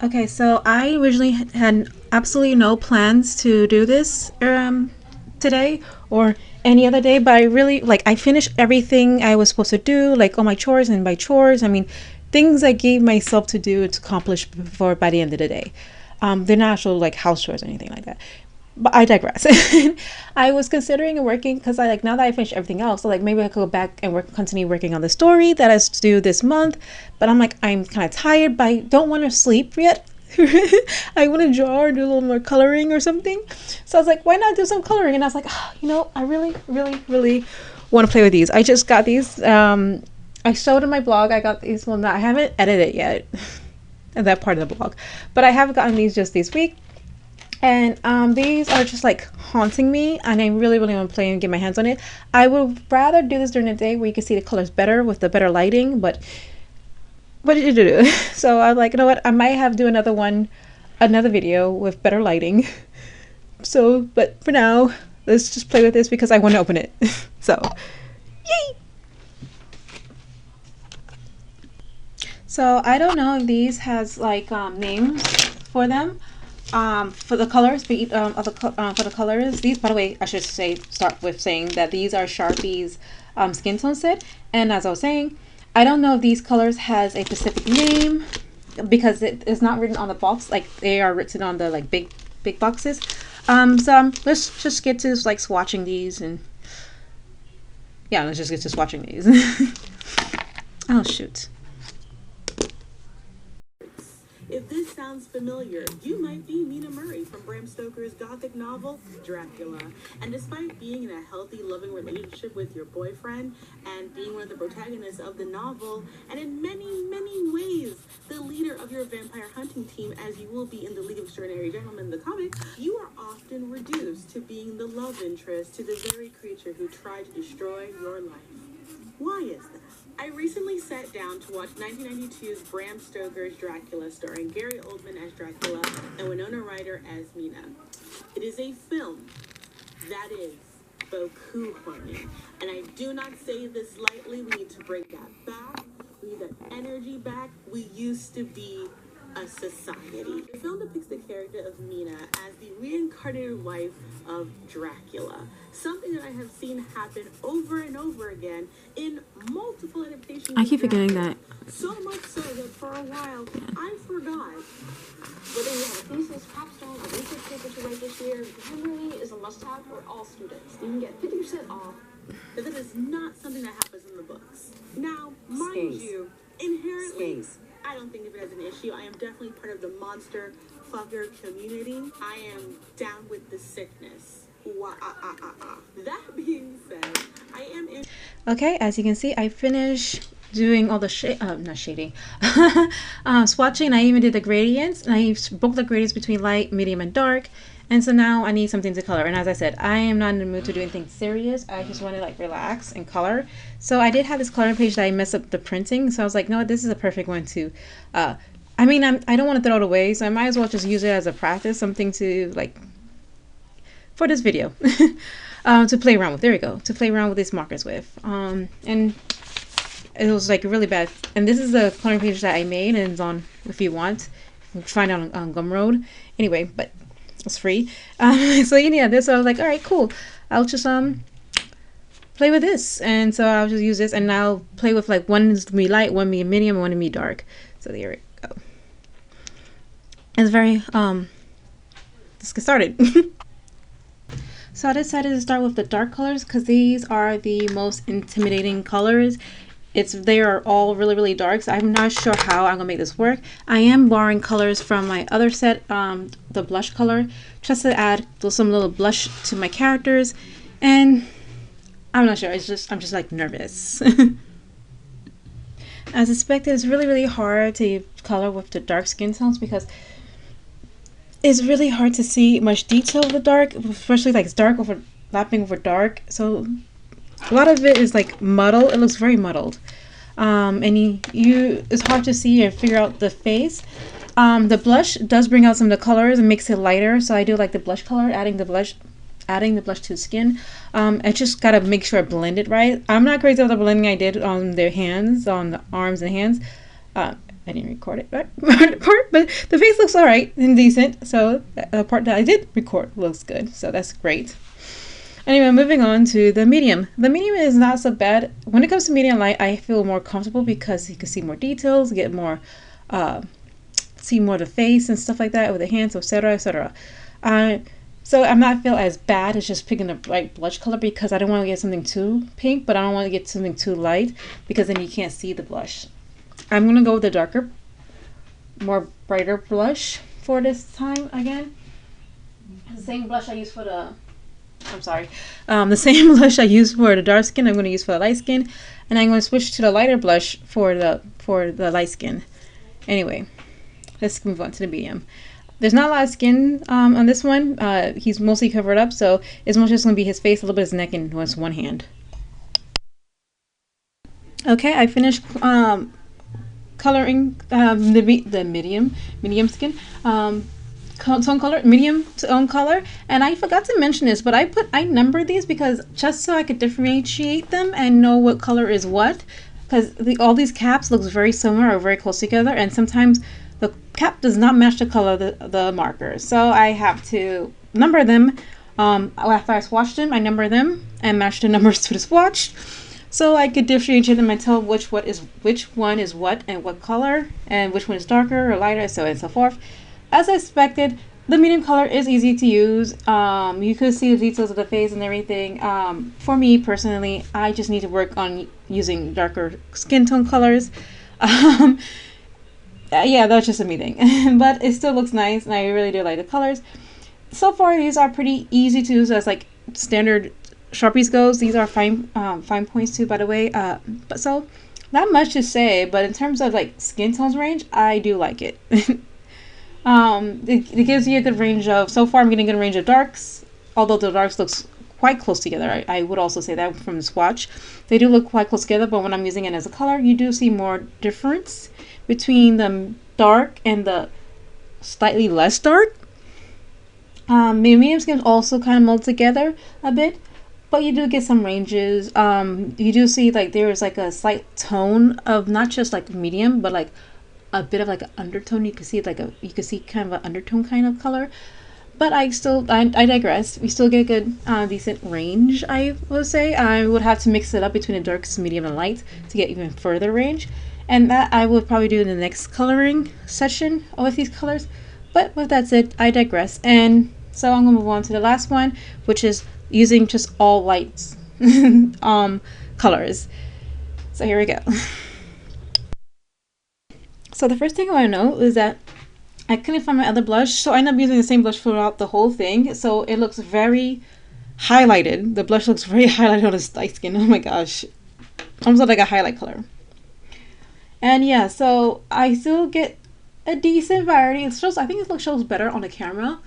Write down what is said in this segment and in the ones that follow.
Okay, so I originally had absolutely no plans to do this today or any other day, but I really like I finished everything I was supposed to do, like all my chores, and by chores, I mean things I gave myself to do to accomplish before by the end of the day. They're not actual like house chores or anything like that. But I digress. I was considering working because I like now that I finished everything else, so like maybe I could go back and continue working on the story that I was to do this month. But I'm like I'm kind of tired, but I don't want to sleep yet. I want to draw or do a little more coloring or something. So I was like, why not do some coloring? And I was like, oh, I really, really, really want to play with these. I just got these. I showed in my blog. I got these. Well, no, I haven't edited yet. That part of the blog, but I have gotten these just this week. And these are just like haunting me, and I really, really want to play and get my hands on it. I would rather do this during the day where you can see the colors better with the better lighting, but what did you do? So I'm like, you know what? I might have to do another video with better lighting. So, but for now, let's just play with this because I want to open it. So, yay! So I don't know if these has like names for them. For the colors, for the colors, these, by the way, I should say, start with saying that these are Sharpie's skin tone set. And as I was saying, I don't know if these colors has a specific name because it is not written on the box. Like they are written on the like big boxes. Let's just get to like swatching these, and yeah, let's just get to swatching these. Oh shoot. If this sounds familiar, you might be Mina Murray from Bram Stoker's gothic novel, Dracula. And despite being in a healthy, loving relationship with your boyfriend and being one of the protagonists of the novel, and in many, many ways, the leader of your vampire hunting team, as you will be in the League of Extraordinary Gentlemen, the comic, you are often reduced to being the love interest to the very creature who tried to destroy your life. Why is that? I recently sat down to watch 1992's Bram Stoker's Dracula, starring Gary Oldman as Dracula and Winona Ryder as Mina. It is a film that is beaucoup haunting, and I do not say this lightly. We need to bring that back. We need that energy back. We used to be a society. The film depicts the character of Mina as the reincarnated wife of Dracula, something that I have seen happen over and over again in multiple adaptations. I keep forgetting that. So much so that for a while I forgot. Whether you have a thesis, capstone, or research paper to write this year, Grammarly is a must-have for all students. You can get 50% off. But that is not something that happens in the books. Now, mind you, inherently, I don't think of it as an issue. I am definitely part of the monster fucker community. I am down with the sickness. That being said, I am in. Okay, as you can see, I finished doing all the not shading, swatching. I even did the gradients, and I broke the gradients between light, medium, and dark. And so now I need something to color. And as I said, I am not in the mood to do anything serious. I just want to like relax and color. So I did have this coloring page that I messed up the printing. So I was like, no, this is a perfect one to. I mean, I don't want to throw it away, so I might as well just use it as a practice, something to like for this video. To play around with. There we go. To play around with these markers with. And it was like really bad. And this is the coloring page that I made, and it's on if you want. You can find it on Gumroad. Anyway, but it's free. So yeah, this. So I was like, all right, cool. I'll just play with this, and so I'll just use this, and I'll play with like one is me light, one me medium, and one me dark. So there we go. It's very let's get started. So I decided to start with the dark colors because these are the most intimidating colors. They are all really, really dark, so I'm not sure how I'm gonna make this work. I am borrowing colors from my other set, the blush color, just to add some little blush to my characters, and I'm not sure. I'm just like nervous. As expected, it's really, really hard to color with the dark skin tones because it's really hard to see much detail of the dark, especially like it's dark overlapping over dark. So a lot of it is like muddled. It looks very muddled. And it's hard to see and figure out the face. The blush does bring out some of the colors and makes it lighter. So I do like the blush color, adding the blush to the skin. I just gotta make sure I blend it right. I'm not crazy about the blending I did on their hands, on the arms and hands. I didn't record it, but the face looks all right and decent. So the part that I did record looks good. So that's great. Anyway, moving on to the medium. The medium is not so bad. When it comes to medium light, I feel more comfortable because you can see more details, get more, see more of the face and stuff like that with the hands, etc., etc. So I'm not feel as bad as just picking the right blush color because I don't want to get something too pink, but I don't want to get something too light because then you can't see the blush. I'm going to go with the darker, more brighter blush for this time again. The same blush I use for the, the same blush I use for the dark skin, I'm going to use for the light skin. And I'm going to switch to the lighter blush for the light skin. Anyway, let's move on to the medium. There's not a lot of skin on this one. He's mostly covered up, so it's mostly just going to be his face, a little bit of his neck, and just one hand. Okay, I finished coloring the medium skin tone color, medium tone color, and I forgot to mention this, but I numbered these because just so I could differentiate them and know what color is what, because all these caps looks very similar or very close together, and sometimes the cap does not match the color of the markers, so I have to number them. After I swatched them, I number them and match the numbers to the swatch, so I could differentiate them and tell which one is what and what color, and which one is darker or lighter, so on and so forth. As I expected, the medium color is easy to use. You could see the details of the face and everything. For me personally, I just need to work on using darker skin tone colors. Yeah, that's just a me thing. But it still looks nice, and I really do like the colors. So far, these are pretty easy to use as like standard Sharpies goes. These are fine points too, by the way. But so not much to say, but in terms of like skin tones range, I do like it. It gives you a good range of, so far I'm getting a good range of darks, although the darks looks quite close together. I would also say that from the swatch. They do look quite close together, but when I'm using it as a color, you do see more difference between the dark and the slightly less dark. Medium skin also kind of mold together a bit, but you do get some ranges. You do see like there is like a slight tone of not just like medium, but like a bit of like an undertone. You can see like you can see kind of an undertone kind of color. But I digress. We still get a good decent range, I would say. I would have to mix it up between the darks, medium, and light to get even further range. And that I would probably do in the next coloring session with these colors. But with that said, I digress. And so I'm gonna move on to the last one, which is using just all lights colors. So here we go. So the first thing I want to know is that I couldn't find my other blush, so I ended up using the same blush throughout the whole thing. So it looks very highlighted. The blush looks very highlighted on this light skin. Oh my gosh. Almost like a highlight color. And yeah, so I still get a decent variety. It shows, I think it shows better on the camera.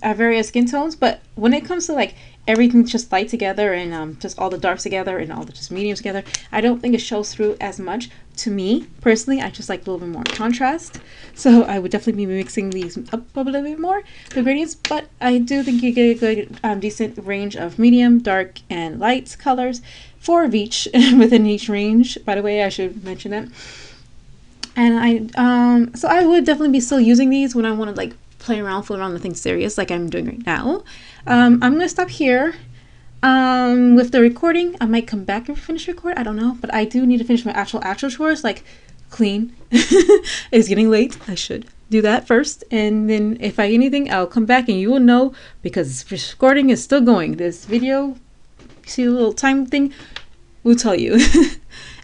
Various skin tones, but when it comes to like everything just light together and just all the darks together and all the just mediums together, I don't think it shows through as much. To me personally, I just like a little bit more contrast, so I would definitely be mixing these up a little bit more, the gradients. But I do think you get a good decent range of medium, dark, and light colors, 4 of each within each range, by the way. I should mention that. And so I would definitely be still using these when I want to like play around, fool around with things serious like I'm doing right now. I'm gonna stop here with the recording. I might come back and finish record, I don't know, but I do need to finish my actual chores, like clean. It's getting late. I should do that first, and then if I get anything, I'll come back and you will know, because recording is still going. This video, see the little time thing, will tell you.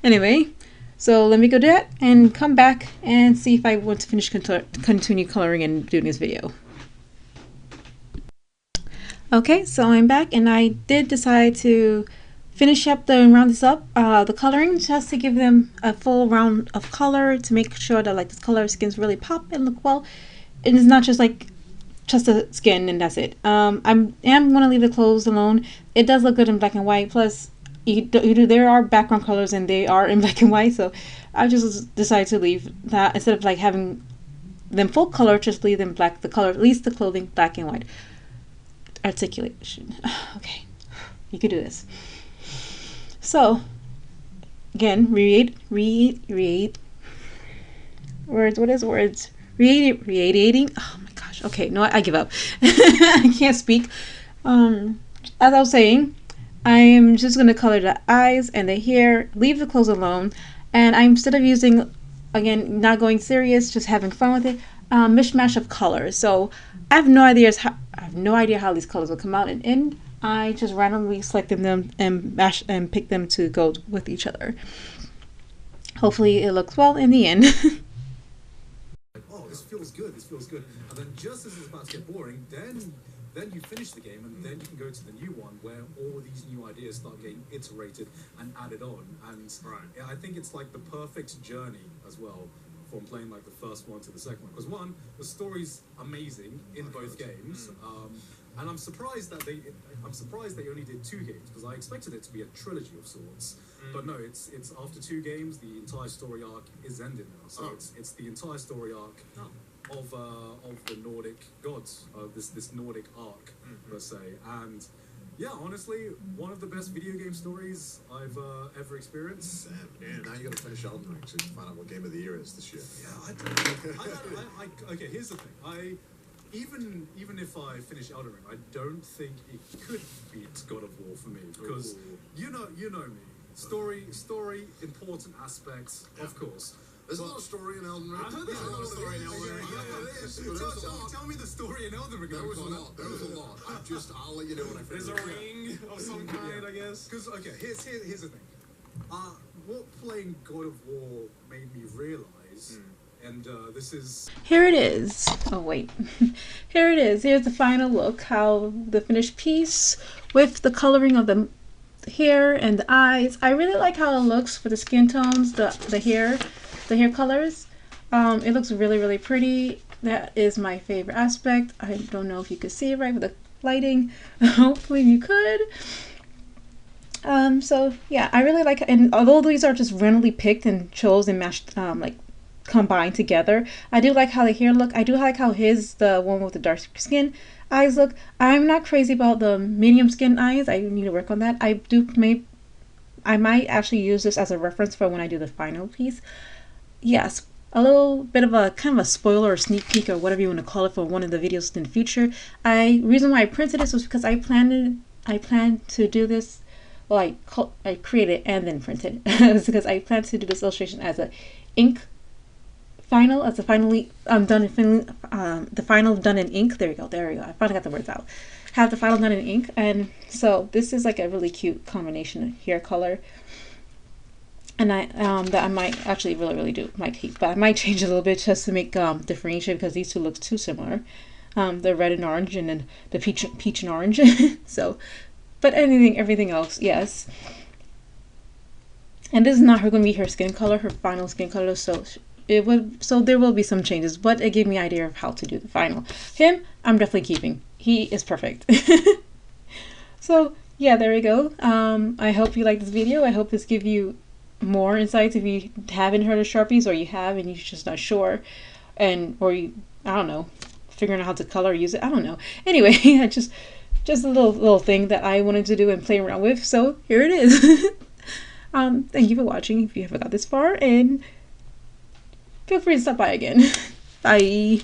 Anyway, so let me go do that and come back and see if I want to finish continue coloring and doing this video. Okay, so I'm back, and I did decide to finish up round this up, the coloring, just to give them a full round of color, to make sure that like the color skins really pop and look well. And it's not just like just the skin and that's it. I am going to leave the clothes alone. It does look good in black and white. Plus, there are background colors and they are in black and white. So I just decided to leave that instead of like having them full color. Just leave them black. The color, at least the clothing, black and white. Articulation. Okay, you could do this. So again, read words. What is words? Radiating. Oh my gosh. Okay, no, I give up. I can't speak. As I was saying, I am just gonna color the eyes and the hair. Leave the clothes alone, and I'm instead of using, again, not going serious, just having fun with it. Mishmash of colors. So I have no idea how these colors will come out, and I just randomly selected them and mash and pick them to go with each other. Hopefully, it looks well in the end. Oh, this feels good. This feels good. And then just as it's about to get boring, then you finish the game, and then you can go to the new one where all these new ideas start getting iterated and added on. And I think it's like the perfect journey as well from playing like the first one to the second one. Because one, the story's amazing in both games, and I'm surprised they only did 2 games, because I expected it to be a trilogy of sorts. But no, it's after 2 games, the entire story arc is ended now. So it's the entire story arc of the Nordic gods, this Nordic arc per se. And yeah, honestly, one of the best video game stories I've ever experienced. And now you got to finish Elden Ring so you can find out what game of the year is this year. Yeah, okay, here's the thing. Even if I finish Elden Ring, I don't think it could beat God of War for me, because you know me. Story, important aspects, of course. There's a lot of story in Elden Ring. I heard there's a lot of story in Elden Ring. Tell me the story in Elden Ring. There was a lot. I'll let you know when I finish. There's a ring of some kind, I guess. Because okay, here's the thing. What playing God of War made me realize, and this is Here it is. Oh wait, here it is. Here's the final look. How the finished piece with the coloring of the hair and the eyes. I really like how it looks for the skin tones, the hair colors. It looks really pretty. That is my favorite aspect. I don't know if you could see it right with the lighting. Hopefully you could. So yeah, I really like it. And although these are just randomly picked and chose and mashed, like combined together, I do like how the hair look. I do like how the one with the dark skin eyes look. I'm not crazy about the medium skin eyes. I need to work on that. I might actually use this as a reference for when I do the final piece. Yes, a little bit of a kind of a spoiler or sneak peek or whatever you want to call it for one of the videos in the future. Reason why I printed this was because I planned to do this. Well, I created and then printed. It's because I plan to do this illustration as a ink final, as a finally done in the final done in ink. There we go. I finally got the words out. Have the final done in ink, and so this is like a really cute combination of hair color. And that I might actually really do might keep, but I might change a little bit just to make differentiate, because these two look too similar. The red and orange, and then the peach and orange. So, but everything else, yes. And this is not going to be her skin color, her final skin color. So there will be some changes, but it gave me an idea of how to do the final. Him, I'm definitely keeping. He is perfect. So yeah, there we go. I hope you like this video. I hope this gives you more insights if you haven't heard of Sharpies, or you have and you're just not sure, or I don't know, figuring out how to color or use it. I don't know. Anyway, just a little thing that I wanted to do and play around with. So here it is. Thank you for watching if you ever got this far, and feel free to stop by again. Bye.